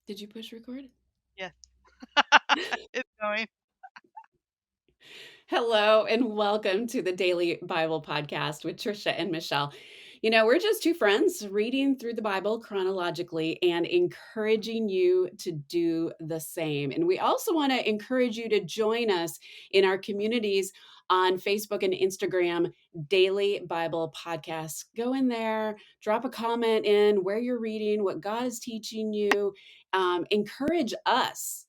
Did you push record? Yes. It's going. Hello, and welcome to the Daily Bible Podcast with Tricia and Michelle. We're just two friends reading through the Bible chronologically and encouraging you to do the same. And we also want to encourage you to join us in our communities on Facebook and Instagram, Daily Bible Podcast. Go in there, drop a comment in where you're reading, what God is teaching you. Encourage us.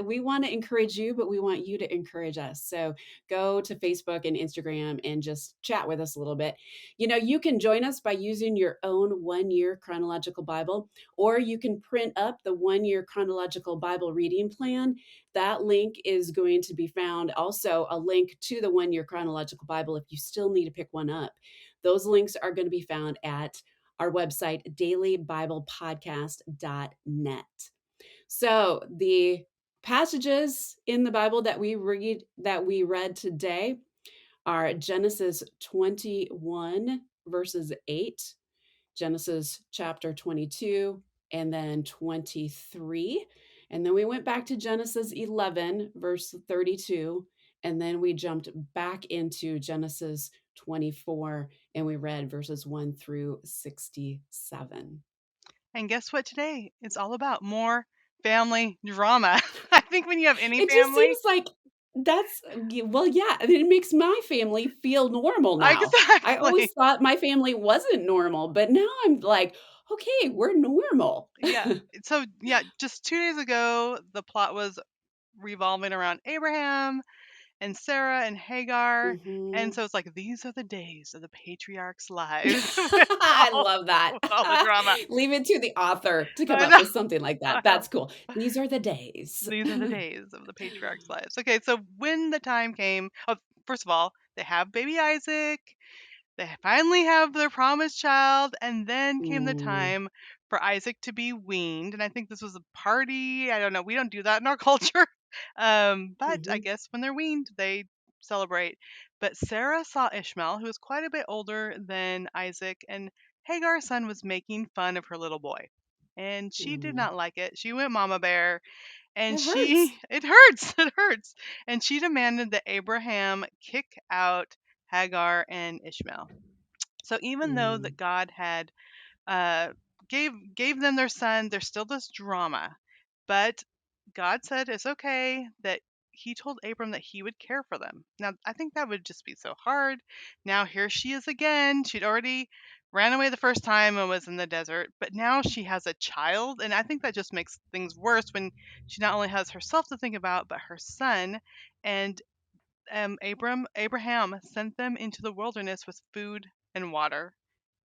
We want to encourage you, but we want you to encourage us. So go to Facebook and Instagram and just chat with us a little bit. You can join us by using your own 1 year chronological Bible, or you can print up the 1 year chronological Bible reading plan. That link is going to be found. Also, a link to the 1 year chronological Bible if you still need to pick one up. Those links are going to be found at our website, dailybiblepodcast.net. So the passages in the Bible that we read today are Genesis 21 verses 8, Genesis chapter 22, and then 23. And then we went back to Genesis 11 verse 32, and then we jumped back into Genesis 24 and we read verses 1 through 67. And guess what today? It's all about more family drama. I think when you have any It just family, seems like well, yeah, it makes my family feel normal now. I always exactly. thought my family wasn't normal, but now I'm like, okay, we're normal. Yeah. So, yeah, just 2 days ago, the plot was revolving around Abraham and Sarah and Hagar. And Mhm. so it's like, these are the days of the patriarchs' lives with I all, love that. with all the drama. Leave it to the author to come I up know. with something like I that. know. That's cool. These are the days. These are the days of the patriarchs' lives. Okay, so when the time came, oh, first of all, they have baby Isaac. They finally have their promised child, and then came the Mm, time for Isaac to be weaned. And I think this was a party. I don't know. We don't do that in our culture. But I mhm, guess when they're weaned, they celebrate. But Sarah saw Ishmael, who was quite a bit older than Isaac, and Hagar's son was making fun of her little boy. And she did mm. not like it. She went mama bear, and It hurts. it hurts, it hurts. And she demanded that Abraham kick out Hagar and Ishmael. So even though Mm, that God had uh, gave them their son, there's still this drama. But God said it's okay that he told Abram that he would care for them. Now, I think that would just be so hard. Now, here she is again. She'd already ran away the first time and was in the desert, but now she has a child. And I think that just makes things worse when she not only has herself to think about, but her son. And Abraham sent them into the wilderness with food and water,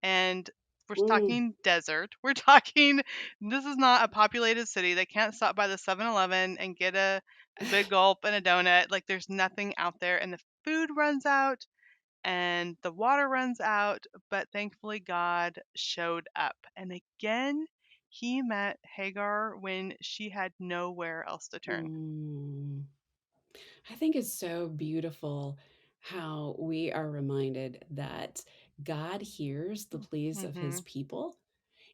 and we're mm. talking desert. We're talking, this is not a populated city. They can't stop by the 7-Eleven and get a big gulp and a donut. Like, there's nothing out there, and the food runs out and the water runs out. But thankfully, God showed up. And again, he met Hagar when she had nowhere else to turn. Mm. I think it's so beautiful how we are reminded that God hears the pleas of Hmm. his people,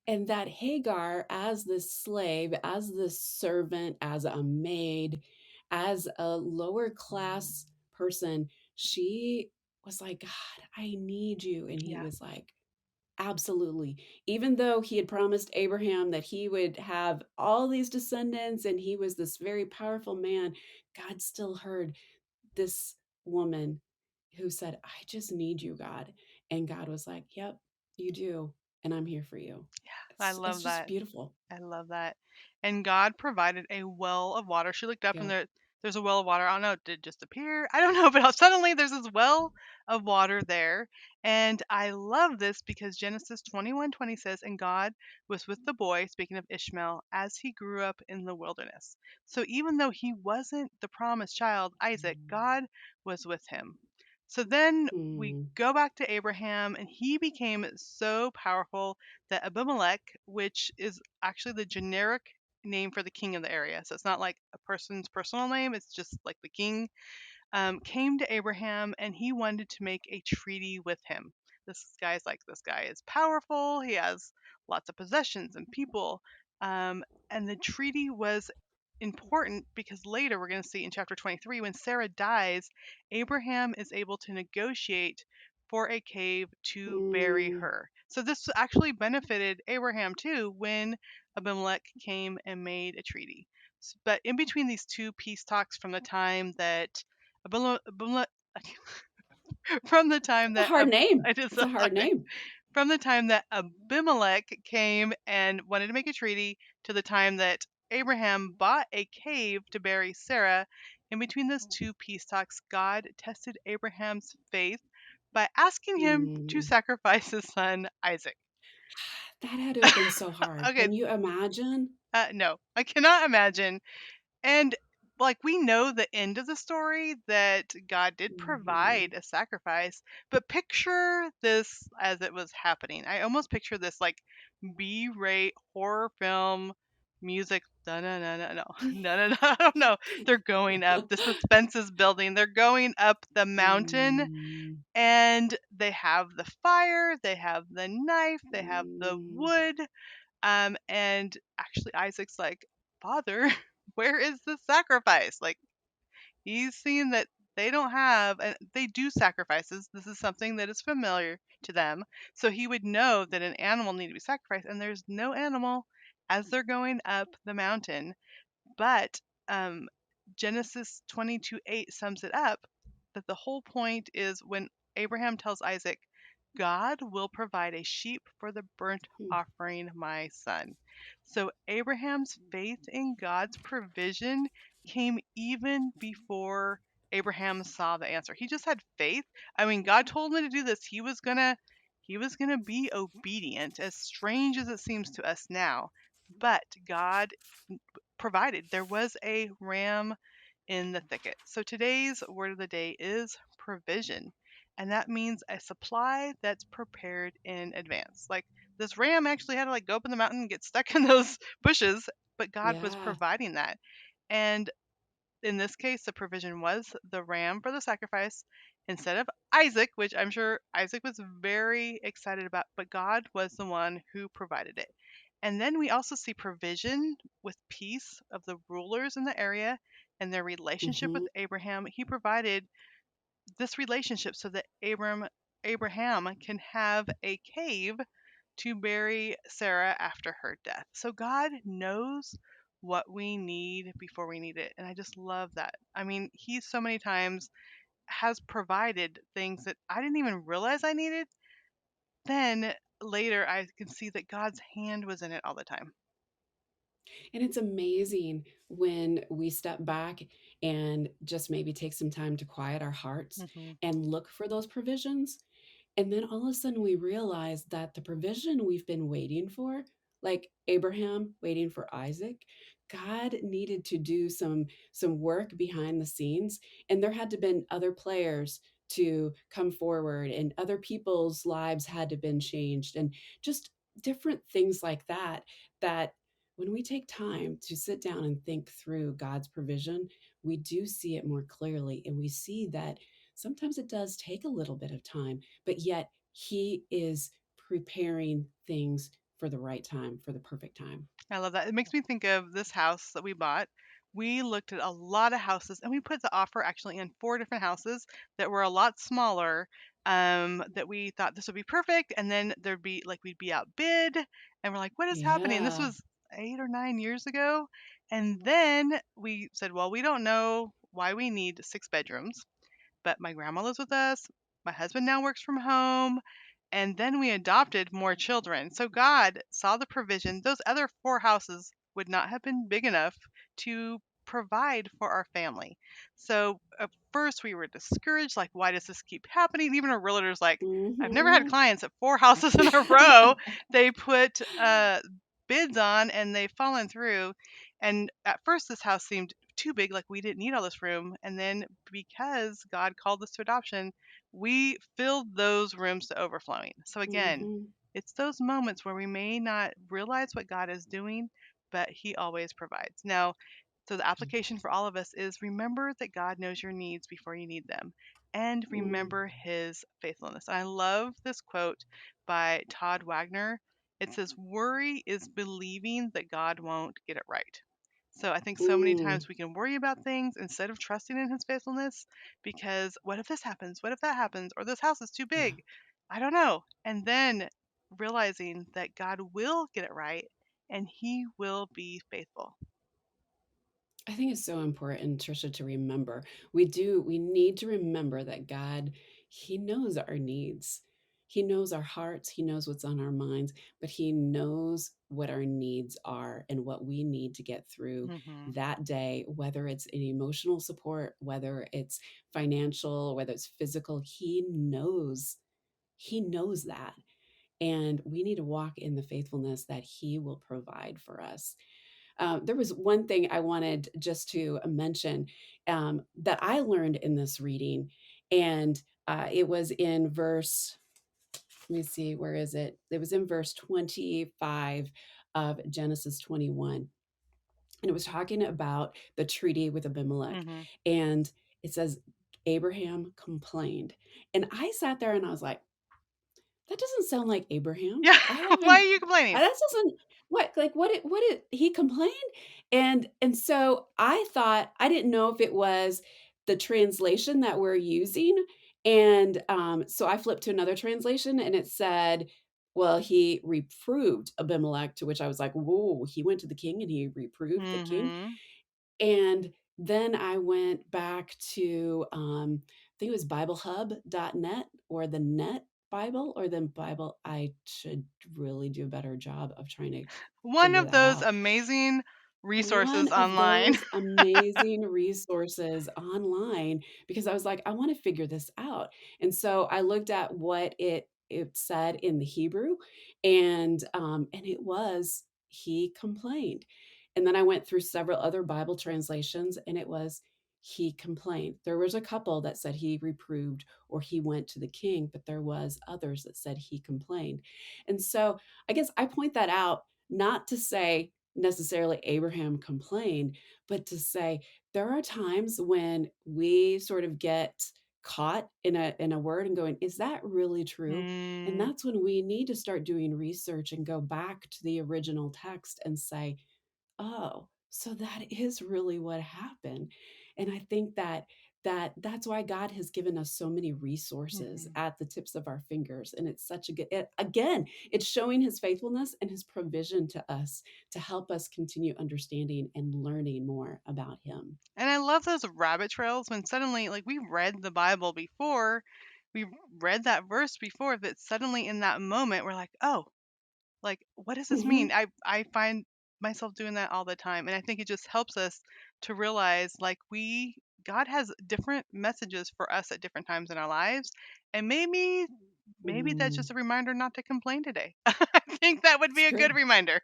and that Hagar, as this slave, as this servant, as a maid, as a lower class person, she was like, God, I need you. And he Yeah. was like, absolutely. Even though he had promised Abraham that he would have all these descendants and he was this very powerful man, God still heard this woman who said, I just need you, God. And God was like, yep, you do. And I'm here for you. I It's love just that. beautiful. I love that. And God provided a well of water. She looked up and Yeah. there's a well of water. I don't know, did it just appear? I don't know, but suddenly there's this well of water there. And I love this because Genesis 21:20 says, and God was with the boy, speaking of Ishmael, as he grew up in the wilderness. So even though he wasn't the promised child, Isaac, God was with him. So then we Mm, go back to Abraham, and he became so powerful that Abimelech, which is actually the generic name for the king of the area, so it's not like a person's personal name, it's just like the king, came to Abraham and he wanted to make a treaty with him. This guy is powerful, he has lots of possessions and people. And the treaty was important because later we're going to see in chapter 23, when Sarah dies, Abraham is able to negotiate for a cave to bury Mm, her. So this actually benefited Abraham too when Abimelech came and made a treaty. But in between these two peace talks, from the time that Abimelech from the time it's a that hard name. it is It's so a hard hard. name. From the time that Abimelech came and wanted to make a treaty to the time that Abraham bought a cave to bury Sarah, in between those two peace talks, God tested Abraham's faith by asking him to Mm. sacrifice his son Isaac. That had to have been so hard. Okay, Can you imagine? no, I cannot imagine. And like, we know the end of the story, that God did Mhm. provide a sacrifice, but picture this as it was happening. I almost picture this like B-rate horror film music. No, no, no, no, no, no, no, no. I don't know. They're going up. The suspense is building. They're going up the mountain, Mm, and they have the fire, they have the knife, they have the mm, wood, and actually Isaac's like, "Father, where is the sacrifice?" Like, he's seeing that they don't have, and they do sacrifices. This is something that is familiar to them. So he would know that an animal needed to be sacrificed, and there's no animal as they're going up the mountain. But um, Genesis 22:8 sums it up, that the whole point is when Abraham tells Isaac, God will provide a sheep for the burnt mm, offering, my son. So Abraham's faith in God's provision came even before Abraham saw the answer. He just had faith. I mean, God told him to do this. He was gonna be obedient, as strange as it seems to us now. But God provided. There was a ram in the thicket. So today's word of the day is provision. And that means a supply that's prepared in advance. Like, this ram actually had to like go up in the mountain and get stuck in those bushes, but God was yeah. providing that. And in this case, the provision was the ram for the sacrifice instead of Isaac, which I'm sure Isaac was very excited about, but God was the one who provided it. And then we also see provision with peace of the rulers in the area and their relationship with Mhm, Abraham. He provided this relationship so that Abraham can have a cave to bury Sarah after her death. So God knows what we need before we need it. And I just love that. I mean, he so many times has provided things that I didn't even realize I needed. Then later I can see that God's hand was in it all the time. and it's amazing when we step back and just maybe take some time to quiet our hearts Hmm. and look for those provisions. And then all of a sudden we realize that the provision we've been waiting for, like Abraham waiting for Isaac, God needed to do some work behind the scenes, and there had to been other players to come forward, and other people's lives had to been changed, and just different things like that, that when we take time to sit down and think through God's provision, we do see it more clearly, and we see that sometimes it does take a little bit of time, but yet he is preparing things for the right time, for the perfect time. I love that. It makes me think of this house that we bought. We looked at a lot of houses, and we put the offer actually in four different houses that were a lot smaller. That we thought this would be perfect, and then there'd be like, we'd be outbid, and we're like, "What is happening?" This Yeah. was 8 or 9 years ago, and then we said, "Well, we don't know why we need 6 bedrooms, but my grandma lives with us. My husband now works from home. And then we adopted more children. So God saw the provision. Those other four houses would not have been big enough to provide for our family. So at first we were discouraged, like, why does this keep happening? Even our realtors, like, I've never had Mhm. clients at four houses in a row. They put bids on and they've fallen through. And at first, this house seemed too big, like we didn't need all this room. And then, because God called us to adoption, we filled those rooms to overflowing. So again, Mhm. it's those moments where we may not realize what God is doing, but He always provides. Now, so the application for all of us is, remember that God knows your needs before you need them, and Mm. remember His faithfulness. And I love this quote by Todd Wagner. It says, worry is believing that God won't get it right. So I think so many Mm, times we can worry about things instead of trusting in his faithfulness because what if this happens? What if that happens? Or this house is too yeah. big? I don't know. And then realizing that God will get it right and he will be faithful. I think it's so important, Trisha, to remember. We need to remember that God, He knows our needs. He knows our hearts. He knows what's on our minds, but He knows what our needs are and what we need to get through Hmm. that day, whether it's an emotional support, whether it's financial, whether it's physical. He knows that. And we need to walk in the faithfulness that He will provide for us. There was one thing I wanted just to mention that I learned in this reading, and it was in verse, let me see, where is it? It was in verse 25 of Genesis 21. And it was talking about the treaty with Abimelech. Hmm. And it says, Abraham complained. And I sat there and I was like, that doesn't sound like Abraham. Yeah. I Why are haven't you complaining? that doesn't what did he complained? And so I thought I didn't know if it was the translation that we're using. And so I flipped to another translation and it said, well, he reproved Abimelech, to which I was like, whoa, he went to the king and he reproved the king. Hmm. And then I went back to, I think it was BibleHub.net or the Net Bible or the Bible. I should really do a better job of trying to One figure of that those out. amazing One resources of online. those amazing resources online because I was like, I want to figure this out. And so I looked at what it said in the Hebrew, and it was he complained. And then I went through several other Bible translations, and it was he complained. There was a couple that said he reproved or he went to the king, but there was others that said he complained. And so I guess I point that out not to say necessarily Abraham complained, but to say there are times when we sort of get caught in a word and going, is that really true? And Mm. that's when we need to start doing research and go back to the original text and say, oh, so that is really what happened. And I think that's why God has given us so many resources Mhm. at the tips of our fingers. And it's such a good again, it's showing his faithfulness and his provision to us to help us continue understanding and learning more about him. And I love those rabbit trails when suddenly, like, we read the Bible before, we read that verse before, but suddenly in that moment, we're like, oh, like, what does this mean? Mhm. I find myself doing that all the time. And I think it just helps us to realize, like, God has different messages for us at different times in our lives. And maybe that's Mm, just a reminder not to complain today. I think that would it's be a good true. reminder.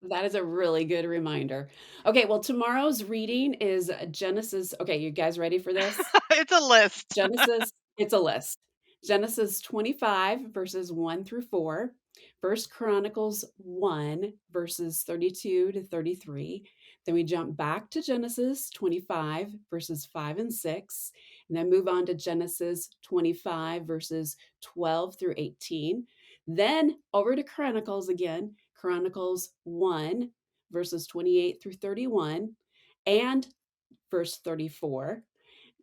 That is a really good reminder. Okay, well, tomorrow's reading is Genesis. Okay, you guys ready for this? It's a list. Genesis, it's a list. Genesis 25, verses 1 through 4. First Chronicles 1, verses 32 to 33. Then we jump back to Genesis 25, verses 5 and 6. And then move on to Genesis 25, verses 12 through 18. Then over to Chronicles again, Chronicles 1, verses 28 through 31, and verse 34.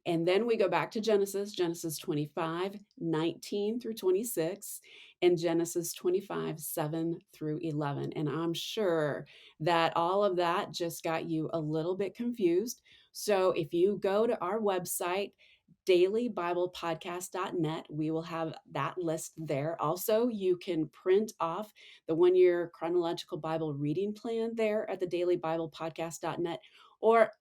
And then we go back to Genesis, Genesis 25, 19 through 26, and Genesis 25, 7 through 11. And I'm sure that all of that just got you a little bit confused. So if you go to our website, dailybiblepodcast.net, we will have that list there. Also, you can print off the 1 year chronological Bible reading plan there at the dailybiblepodcast.net. Or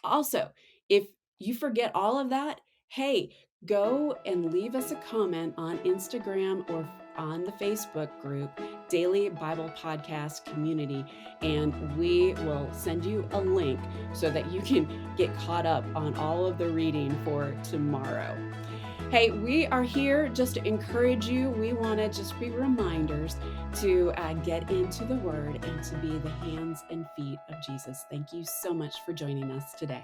also, if you forget all of that, hey, go and leave us a comment on Instagram or on the Facebook group, Daily Bible Podcast Community, and we will send you a link so that you can get caught up on all of the reading for tomorrow. Hey, we are here just to encourage you. We want to just be reminders to get into the Word and to be the hands and feet of Jesus. Thank you so much for joining us today.